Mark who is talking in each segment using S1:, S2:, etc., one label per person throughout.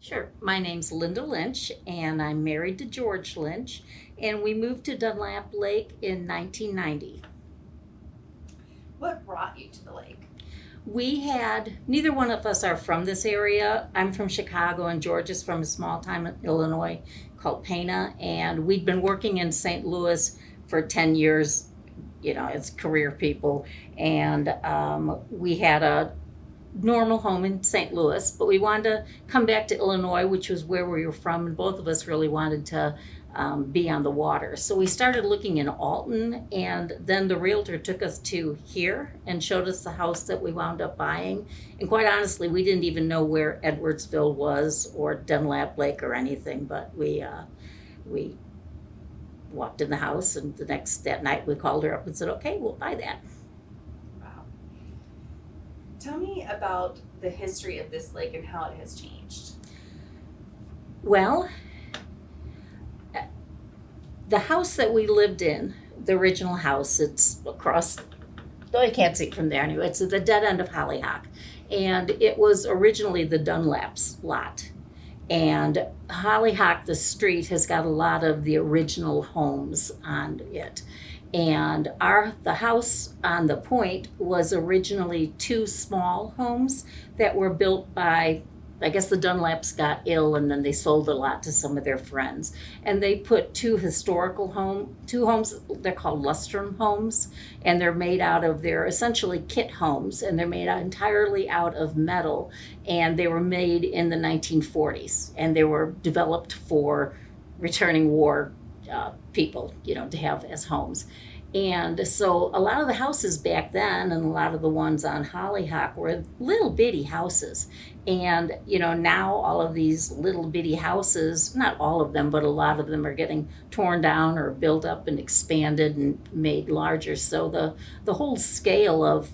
S1: Sure. My name's Linda Lynch, and I'm married to George Lynch, and we moved to Dunlap Lake in 1990.
S2: What brought you to the lake?
S1: Neither one of us are from this area. I'm from Chicago, and George is from a small town in Illinois called Pana, and we'd been working in St. Louis for 10 years, as career people, and we had a normal home in St. Louis, but we wanted to come back to Illinois, which was where we were from, and both of us really wanted to be on the water. So we started looking in Alton, and then the realtor took us to here and showed us the house that we wound up buying. And quite honestly, we didn't even know where Edwardsville was or Dunlap Lake or anything, but we walked in the house, and that night we called her up and said, "Okay, we'll buy that."
S2: Wow. Tell me about the history of this lake and how it has changed.
S1: Well, the house that we lived in, the original house, it's across, oh, you can't see it from there anyway, it's at the dead end of Hollyhock. And it was originally the Dunlaps lot. And Hollyhock, the street, has got a lot of the original homes on it. And the house on the point was originally two small homes that were built by, I guess the Dunlaps got ill and then they sold a lot to some of their friends. And they put two homes, they're called Lustrum homes, and they're essentially kit homes, and they're made entirely out of metal. And they were made in the 1940s, and they were developed for returning war people, to have as homes. And so a lot of the houses back then and a lot of the ones on Hollyhock were little bitty houses. And, now all of these little bitty houses, not all of them, but a lot of them are getting torn down or built up and expanded and made larger. So the whole scale of,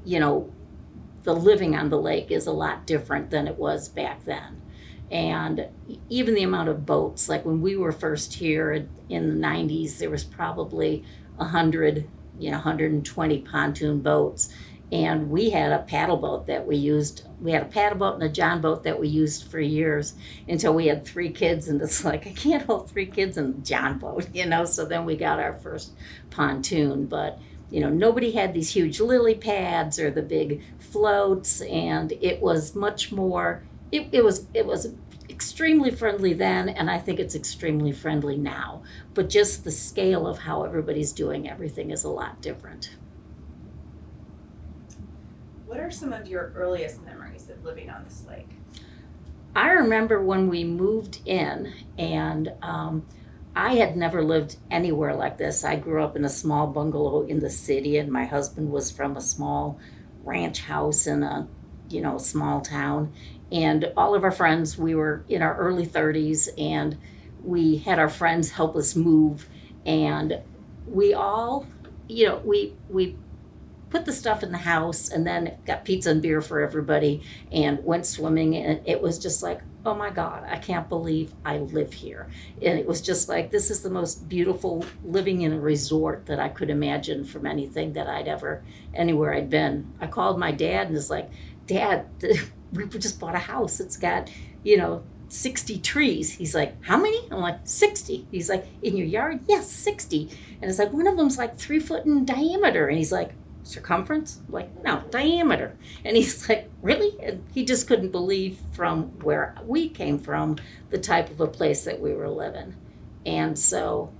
S1: the living on the lake is a lot different than it was back then. And even the amount of boats, like when we were first here in the 90s, there was probably 100, 120 pontoon boats. And we had a paddle boat that we used. We had a paddle boat and a john boat that we used for years until we had three kids. And it's like, I can't hold three kids in a john boat, So then we got our first pontoon. But, nobody had these huge lily pads or the big floats. And it was much more, it was extremely friendly then, and I think it's extremely friendly now. But just the scale of how everybody's doing everything is a lot different.
S2: What are some of your earliest memories of living on this lake?
S1: I remember when we moved in, and I had never lived anywhere like this. I grew up in a small bungalow in the city, and my husband was from a small ranch house in a small town. And all of our friends, we were in our early 30s, and we had our friends help us move. And we all, we put the stuff in the house and then got pizza and beer for everybody and went swimming. And it was just like, oh my God, I can't believe I live here. And it was just like, this is the most beautiful living in a resort that I could imagine from anything that anywhere I'd been. I called my dad and was like, Dad, we just bought a house. It's got, 60 trees. He's like, how many? I'm like, 60. He's like, in your yard? Yes, 60. And it's like, one of them's like 3 foot in diameter. And he's like, circumference? I'm like, no, diameter. And he's like, really? And he just couldn't believe from where we came from, the type of a place that we were living. And so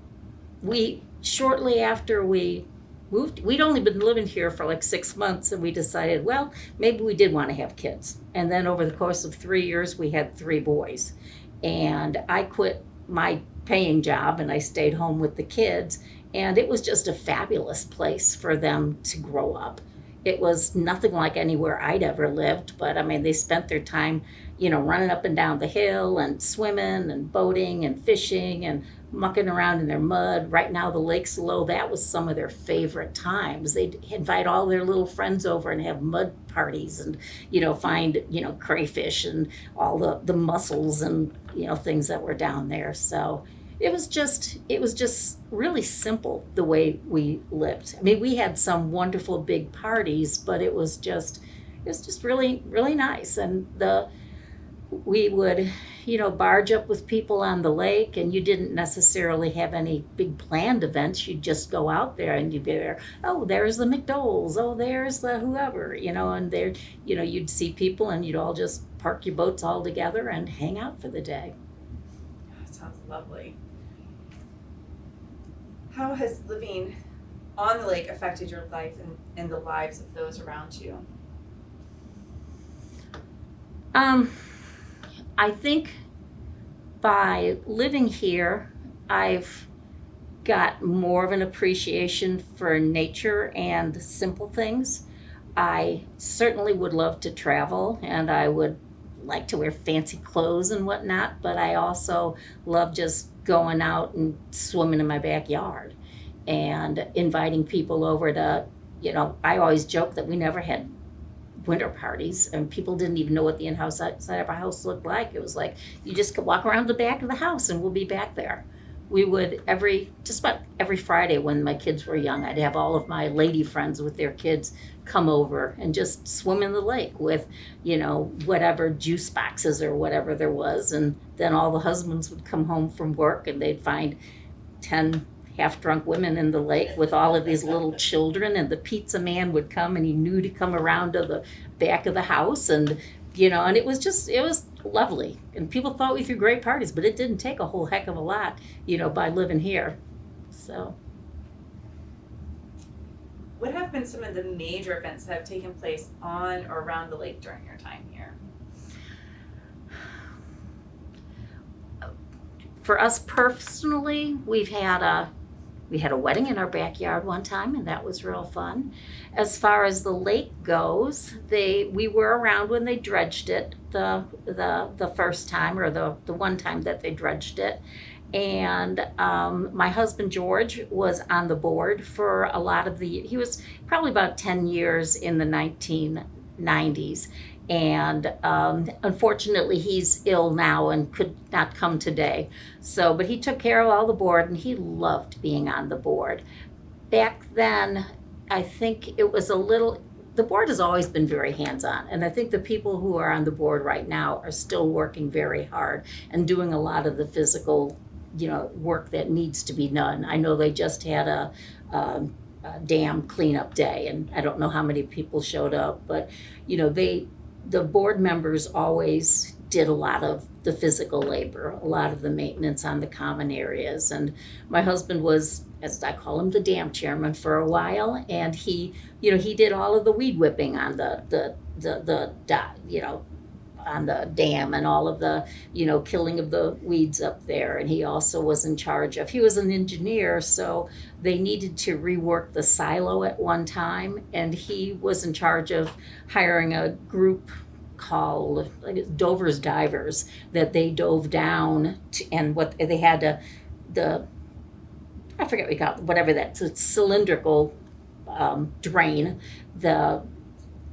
S1: shortly after we moved, we'd only been living here for like 6 months, and we decided, well, maybe we did want to have kids. And then over the course of 3 years, we had 3 boys. And I quit my paying job and I stayed home with the kids. And it was just a fabulous place for them to grow up. It was nothing like anywhere I'd ever lived, but I mean, they spent their time, running up and down the hill and swimming and boating and fishing and mucking around in their mud. Right now, the lake's low. That was some of their favorite times. They'd invite all their little friends over and have mud parties and, find, crayfish and all the mussels and, things that were down there. So it was just really simple the way we lived. I mean, we had some wonderful big parties, but it was just really, really nice. And we would, barge up with people on the lake, and you didn't necessarily have any big planned events. You'd just go out there and you'd be there. Oh, there's the McDoles. Oh, there's the whoever, and there, you'd see people and you'd all just park your boats all together and hang out for the day.
S2: That sounds lovely. How has living on the lake affected your life and the lives of those around you?
S1: I think by living here, I've got more of an appreciation for nature and simple things. I certainly would love to travel, and I would like to wear fancy clothes and whatnot, but I also love just going out and swimming in my backyard and inviting people over to, I always joke that we never had winter parties, and people didn't even know what the outside of our house looked like. It was like you just could walk around the back of the house and we'll be back there. We would just about every Friday when my kids were young, I'd have all of my lady friends with their kids come over and just swim in the lake with, whatever juice boxes or whatever there was. And then all the husbands would come home from work and they'd find 10 half-drunk women in the lake with all of these little children, and the pizza man would come and he knew to come around to the back of the house, and and it was lovely, and people thought we threw great parties, but it didn't take a whole heck of a lot, by living here. So
S2: what have been some of the major events that have taken place on or around the lake during your time here?
S1: For us personally, we had a wedding in our backyard one time, and that was real fun. As far as the lake goes, we were around when they dredged it the first time, or the one time that they dredged it. And my husband George was on the board for a lot of he was probably about 10 years in the 1990s. And unfortunately, he's ill now and could not come today. But he took care of all the board, and he loved being on the board. Back then, I think it was the board has always been very hands-on. And I think the people who are on the board right now are still working very hard and doing a lot of the physical, work that needs to be done. I know they just had a dam cleanup day, and I don't know how many people showed up, but, the board members always did a lot of the physical labor, a lot of the maintenance on the common areas. And my husband was, as I call him, the dam chairman for a while, and he did all of the weed whipping on the on the dam, and all of the killing of the weeds up there. And he also was in charge of, he was an engineer, so they needed to rework the silo at one time, and he was in charge of hiring a group called Dover's Divers, that they dove down to, and what they had I forget what we call it, whatever that cylindrical drain,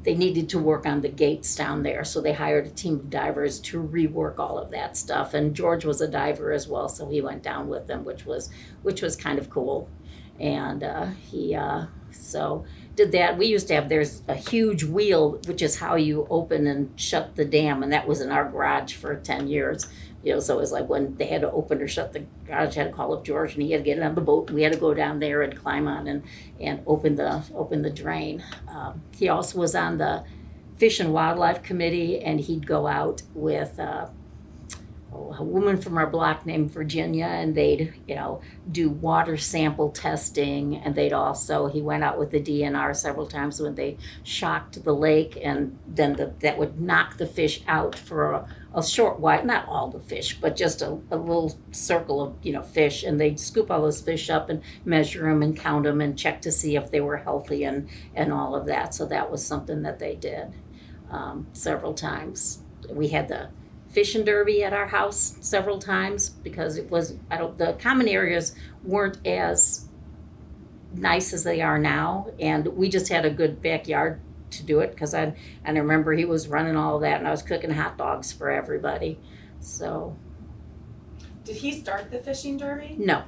S1: they needed to work on the gates down there, so they hired a team of divers to rework all of that stuff. And George was a diver as well, so he went down with them, which was kind of cool. And he did that. We used to have, there's a huge wheel, which is how you open and shut the dam, and that was in our garage for 10 years. So it was like when they had to open or shut the garage, had to call up George, and he had to get on the boat. We had to go down there and climb on and open the drain. He also was on the Fish and Wildlife Committee, and he'd go out with a woman from our block named Virginia, and they'd do water sample testing, and he went out with the DNR several times when they shocked the lake, and then that would knock the fish out for a short while, not all the fish, but just a little circle of fish, and they'd scoop all those fish up and measure them and count them and check to see if they were healthy and all of that. So that was something that they did several times. We had the fishing derby at our house several times, because the common areas weren't as nice as they are now, and we just had a good backyard to do it, because I remember he was running all of that, and I was cooking hot dogs for everybody. So
S2: did he start the fishing derby?
S1: No,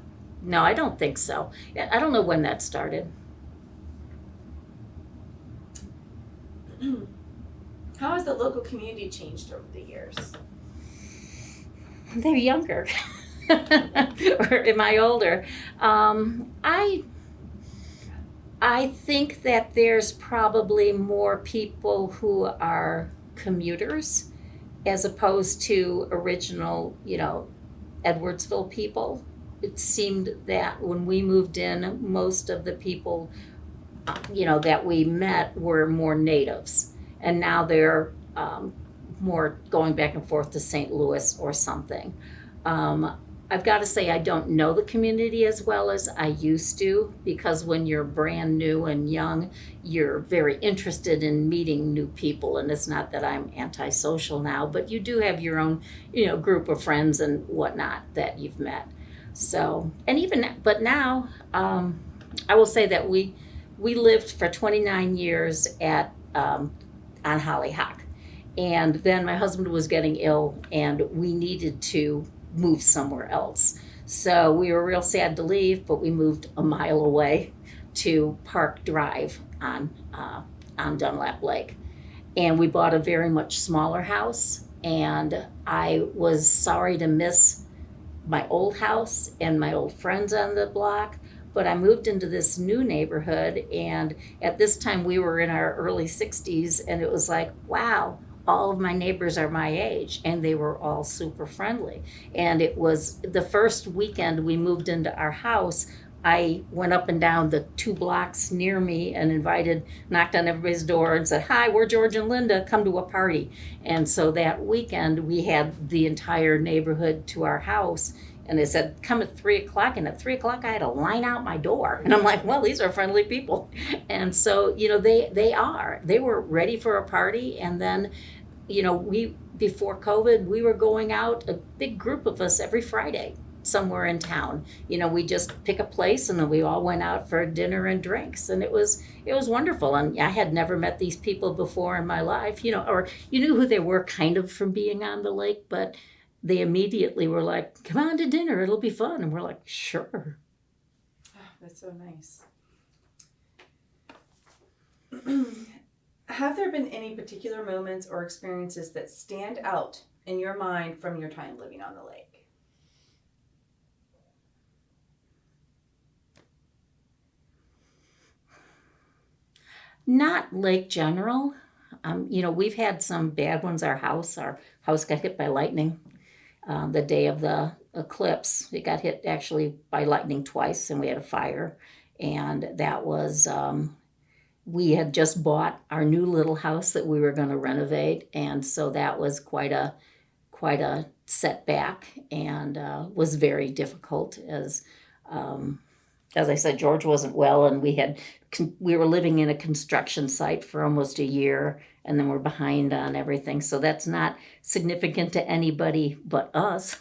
S1: I don't think so. I don't know when that started.
S2: How has the local community changed over the years?
S1: they're younger. Or am I older? I think that there's probably more people who are commuters as opposed to original, Edwardsville people. It seemed that when we moved in, most of the people, that we met were more natives, and now they're more going back and forth to St. Louis or something. Um, I've got to say, I don't know the community as well as I used to, because when you're brand new and young, you're very interested in meeting new people. And it's not that I'm antisocial now, but you do have your own, group of friends and whatnot that you've met. So, and even, but now, I will say that we lived for 29 years at on Hollyhock, and then my husband was getting ill, and we needed to move somewhere else. So we were real sad to leave, but we moved a mile away to Park Drive on Dunlap Lake, and we bought a very much smaller house. And I was sorry to miss my old house and my old friends on the block, but I moved into this new neighborhood, and at this time we were in our early 60s, and it was like, wow, all of my neighbors are my age, and they were all super friendly. And it was the first weekend we moved into our house, I went up and down the 2 blocks near me and knocked on everybody's door and said, "Hi, we're George and Linda, come to a party." And so that weekend we had the entire neighborhood to our house. And they said, "Come at 3 o'clock." And at 3 o'clock, I had to line out my door. And I'm like, well, these are friendly people. And so, they were ready for a party. And then, before COVID, we were going out, a big group of us every Friday somewhere in town. We just pick a place, and then we all went out for dinner and drinks, and it was wonderful. And I had never met these people before in my life, or you knew who they were kind of from being on the lake, but they immediately were like, "Come on to dinner, it'll be fun." And we're like, "Sure."
S2: Oh, that's so nice. Have there been any particular moments or experiences that stand out in your mind from your time living on the lake?
S1: Not Lake General. We've had some bad ones. Our house got hit by lightning the day of the eclipse. It got hit actually by lightning twice, and we had a fire. And that was, we had just bought our new little house that we were going to renovate, and so that was quite a setback, and was very difficult as I said, George wasn't well, and we were living in a construction site for almost a year, and then we're behind on everything. So that's not significant to anybody but us,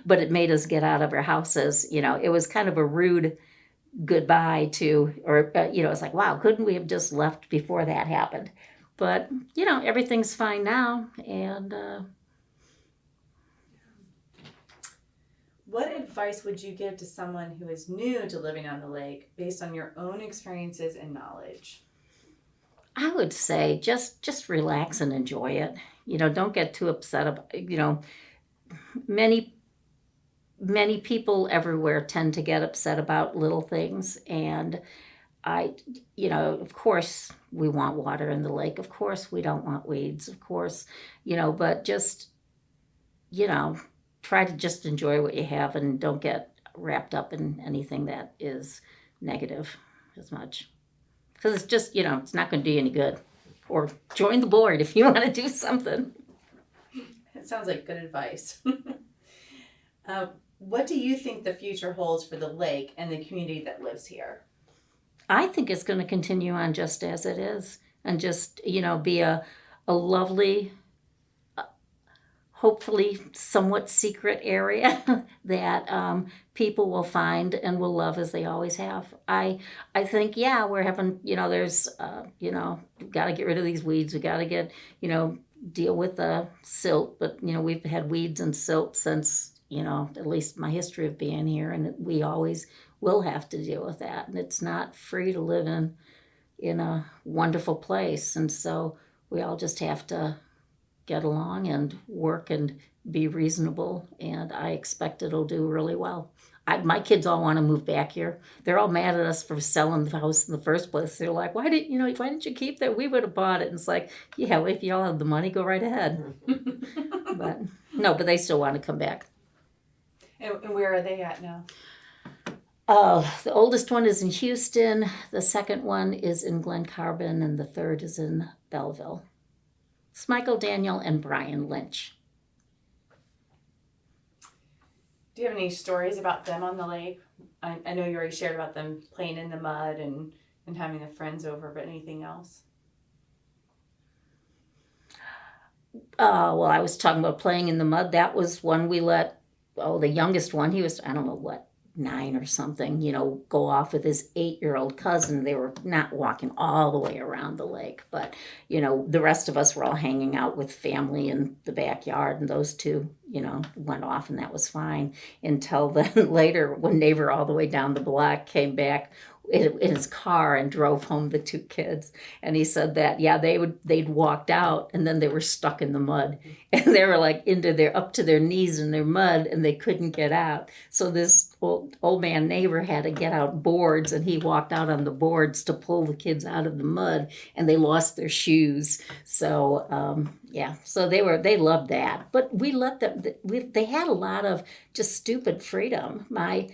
S1: but it made us get out of our houses. It was kind of a rude goodbye or it's like, wow, couldn't we have just left before that happened? But everything's fine now, and
S2: What advice would you give to someone who is new to living on the lake based on your own experiences and knowledge?
S1: I would say just relax and enjoy it. Don't get too upset about. Many many people everywhere tend to get upset about little things, and I, of course we want water in the lake. Of course we don't want weeds. Of course, but just you know try to just enjoy what you have and don't get wrapped up in anything that is negative as much, because it's just it's not going to do you any good. Or join the board if you want to do something.
S2: It sounds like good advice. What do you think the future holds for the lake and the community that lives here?
S1: I think it's going to continue on just as it is, and just be a lovely, hopefully somewhat secret area that people will find and will love as they always have. I think, yeah, we're having, there's we've got to get rid of these weeds. We got to get deal with the silt, but we've had weeds and silt since at least my history of being here, and we always will have to deal with that. And it's not free to live in a wonderful place, and so we all just have to get along and work and be reasonable, and I expect it'll do really well. My kids all want to move back here. They're all mad at us for selling the house in the first place. They're like, why didn't you keep that? We would have bought it. And it's like, yeah, well, if y'all have the money, go right ahead. But no, but they still want to come back.
S2: And where are they at now?
S1: The oldest one is in Houston, the second one is in Glen Carbon, and the third is in Belleville. It's Michael, Daniel, and Brian Lynch.
S2: Do you have any stories about them on the lake? I know you already shared about them playing in the mud and having their friends over, but anything else?
S1: Well, I was talking about playing in the mud. That was one we let, the youngest one, he was, I don't know what, 9 or something, go off with his 8-year-old cousin. They were not walking all the way around the lake, but, the rest of us were all hanging out with family in the backyard, and those two, went off, and that was fine until then later when neighbor all the way down the block came back in his car and drove home the 2 kids, and he said that they'd walked out and then they were stuck in the mud, and they were like up to their knees in their mud, and they couldn't get out. So this old man neighbor had to get out boards, and he walked out on the boards to pull the kids out of the mud, and they lost their shoes. So so they loved that, but we let them. They had a lot of just stupid freedom. My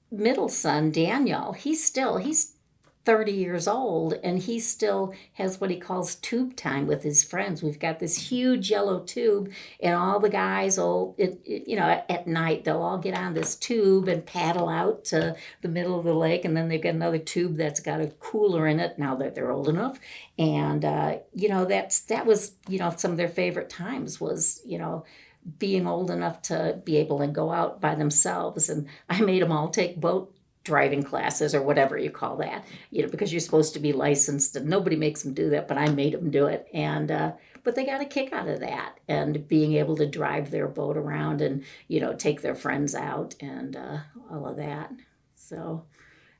S1: middle son, Daniel, he's 30 years old, and he still has what he calls tube time with his friends. We've got this huge yellow tube, and all the guys at night, they'll all get on this tube and paddle out to the middle of the lake, and then they've got another tube that's got a cooler in it now that they're old enough. And, that was, some of their favorite times was, being old enough to be able to go out by themselves. And I made them all take boat driving classes or whatever you call that, because you're supposed to be licensed, and nobody makes them do that, but I made them do it. And but they got a kick out of that, and being able to drive their boat around and take their friends out and all of that. So,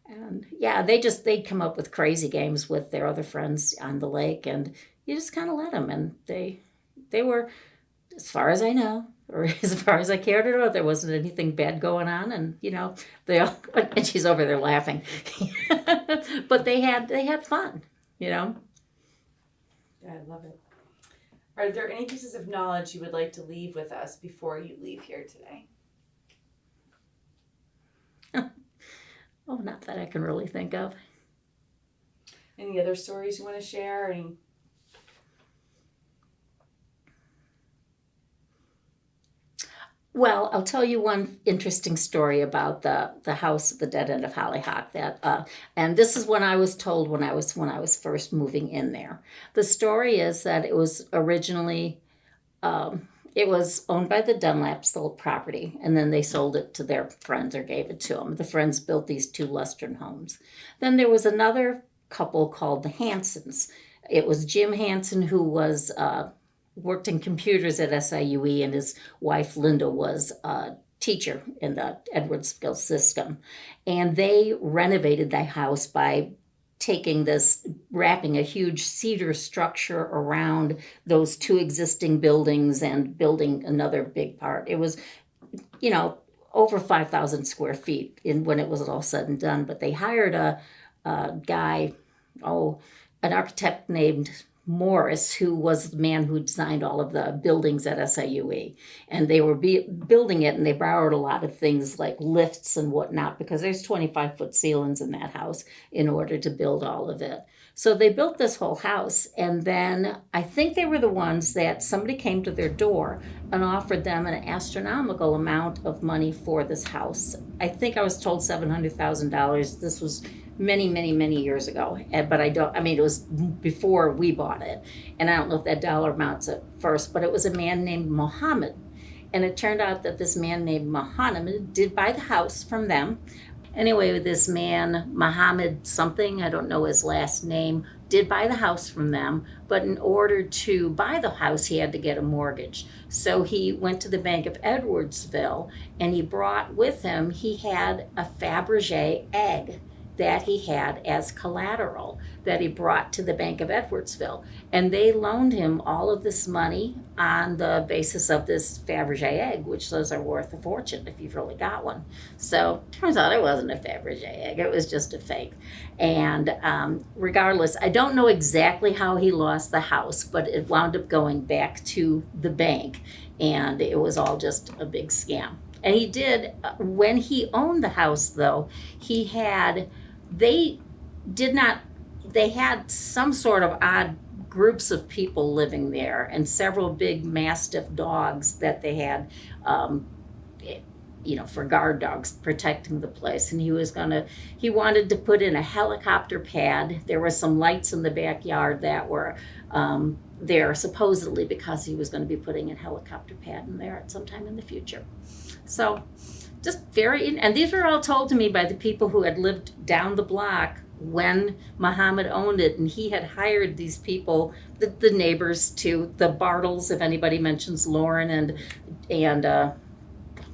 S1: and they'd come up with crazy games with their other friends on the lake, and you just kind of let them, and they were, as far as I know, or as far as I cared to know, there wasn't anything bad going on, and they all, and she's over there laughing, but they had fun,
S2: Yeah, I love it. Are there any pieces of knowledge you would like to leave with us before you leave here today?
S1: Oh, not that I can really think of.
S2: Any other stories you want to share?
S1: Well, I'll tell you one interesting story about the house at the dead end of Hollyhock. And this is when I was told when I was first moving in there. The story is that it was originally it was owned by the Dunlaps, the property, and then they sold it to their friends or gave it to them. The friends built these 2 Lustern homes. Then there was another couple called the Hansons. It was Jim Hanson, who was worked in computers at SIUE, and his wife Linda was a teacher in the Edwardsville system. And they renovated the house by wrapping a huge cedar structure around those 2 existing buildings and building another big part. It was, over 5,000 square feet when it was all said and done. But they hired a guy, an architect named Morris, who was the man who designed all of the buildings at SIUE. And they were building it, and they borrowed a lot of things like lifts and whatnot, because there's 25-foot ceilings in that house in order to build all of it. So they built this whole house, and then I think they were the ones that somebody came to their door and offered them an astronomical amount of money for this house. I think I was told $700,000. This was many, many, many years ago. But it was before we bought it. And I don't know if that dollar amount's at first, but it was a man named Mohammed. And it turned out that this man named Mohammed did buy the house from them. Anyway, this man, Mohammed something, I don't know his last name, did buy the house from them, but in order to buy the house, he had to get a mortgage. So he went to the Bank of Edwardsville, and he brought with him, he had a Fabergé egg. that he had as collateral that he brought to the Bank of Edwardsville. And they loaned him all of this money on the basis of this Fabergé egg, which those are worth a fortune if you've really got one. So turns out it wasn't a Fabergé egg, it was just a fake. And regardless, I don't know exactly how he lost the house, but it wound up going back to the bank, and it was all just a big scam. And he did, when he owned the house though, they had some sort of odd groups of people living there, and several big Mastiff dogs that they had, for guard dogs protecting the place. And he wanted to put in a helicopter pad. There were some lights in the backyard that were there supposedly because he was going to be putting a helicopter pad in there at some time in the future. So just and these were all told to me by the people who had lived down the block when Muhammad owned it, and he had hired these people, the neighbors, to the Bartles, if anybody mentions Lauren and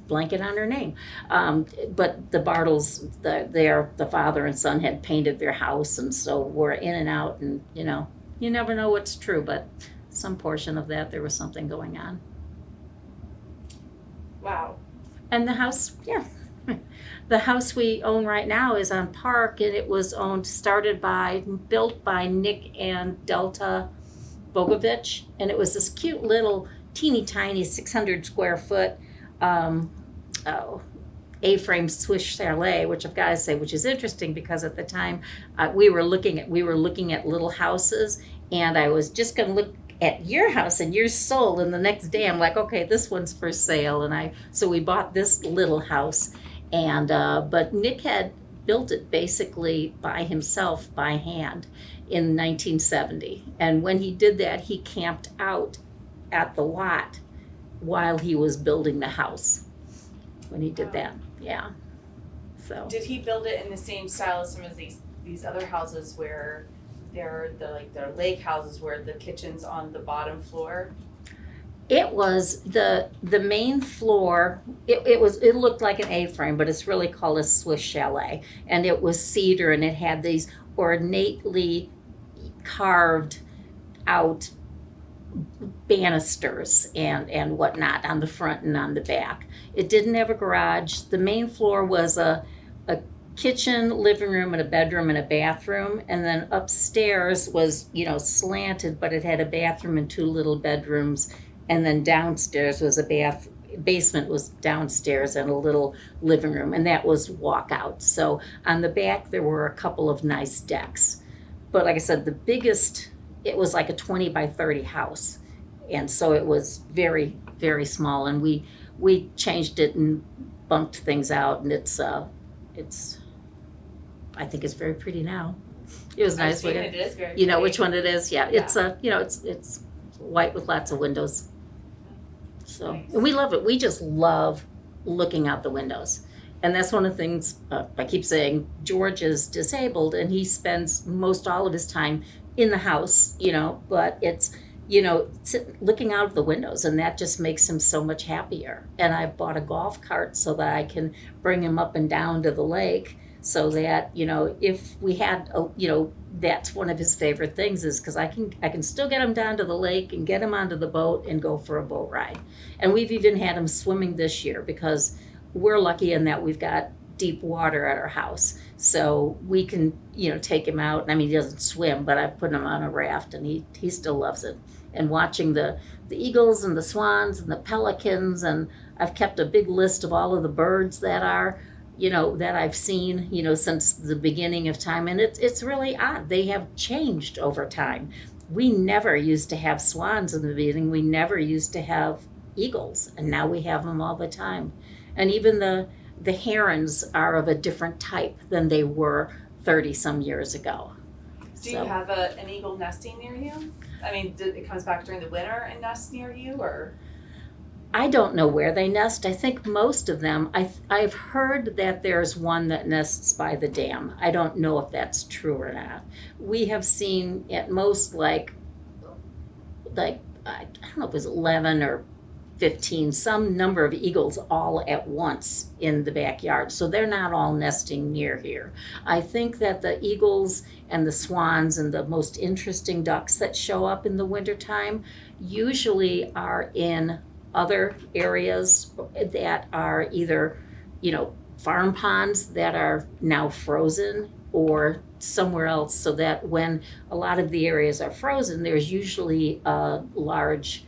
S1: blanket on her name, but the Bartles, the father and son had painted their house, and so were in and out, and you never know what's true, but some portion of that there was something going on.
S2: Wow.
S1: And the house, the house we own right now is on Park, and it was built by Nick and Delta Bogovich, and it was this cute little teeny tiny 600 square foot A-frame Swiss chalet, which I've got to say, which is interesting because at the time we were looking at little houses, and I was just going to look at your house and yours sold, and the next day I'm like, okay, this one's for sale, and so we bought this little house, and but Nick had built it basically by himself by hand in 1970, and when he did that, he camped out at the lot while he was building the house when he did that. Yeah. So
S2: did he build it in the same style as some of these other houses where they're the lake houses where the kitchen's on the bottom floor?
S1: It was the main floor. It looked like an A-frame, but it's really called a Swiss chalet, and it was cedar, and it had these ornately carved out banisters and whatnot on the front and on the back. It didn't have a garage. The main floor was a kitchen, living room, and a bedroom and a bathroom, and then upstairs was slanted, but it had a bathroom and two little bedrooms, and then downstairs was basement was downstairs and a little living room, and that was walkout. So on the back there were a couple of nice decks, but like I said, it was like a 20 by 30 house, and so it was very, very small, and we changed it and bunked things out, and it's I think it's very pretty now. It was nice.
S2: It is very
S1: You know
S2: pretty.
S1: which one it is? Yeah. It's it's white with lots of windows. So
S2: Nice.
S1: and we love it. We just love looking out the windows. And that's one of the things I keep saying. George is disabled, and he spends most all of his time in the house, but it's, looking out of the windows, and that just makes him so much happier. And I bought a golf cart so that I can bring him up and down to the lake, so that, if we had, that's one of his favorite things, is because I can still get him down to the lake and get him onto the boat and go for a boat ride. And we've even had him swimming this year because we're lucky in that we've got deep water at our house, so we can take him out. I mean, he doesn't swim, but I put him on a raft, and he still loves it. And watching the eagles and the swans and the pelicans, and I've kept a big list of all of the birds that are that I've seen since the beginning of time, and it's really odd. They have changed over time. We never used to have swans in the beginning. We never used to have eagles, and now we have them all the time. And even the herons are of a different type than they were 30 some years ago.
S2: Do you have an eagle nesting near you? I mean, it comes back during the winter and nests near you, or?
S1: I don't know where they nest. I think most of them, I've heard that there's one that nests by the dam. I don't know if that's true or not. We have seen at most like I don't know if it was 11 or 15, some number of eagles all at once in the backyard. So they're not all nesting near here. I think that the eagles and the swans and the most interesting ducks that show up in the wintertime usually are in other areas that are either, farm ponds that are now frozen or somewhere else, so that when a lot of the areas are frozen, there's usually a large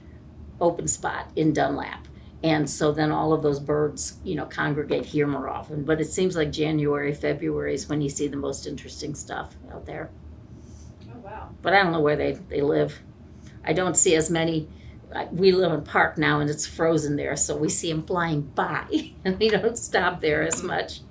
S1: open spot in Dunlap. And so then all of those birds, congregate here more often. But it seems like January, February is when you see the most interesting stuff out there.
S2: Oh, wow.
S1: But I don't know where they live. I don't see as many. We live in Park now and it's frozen there, so we see them flying by and we don't stop there as much.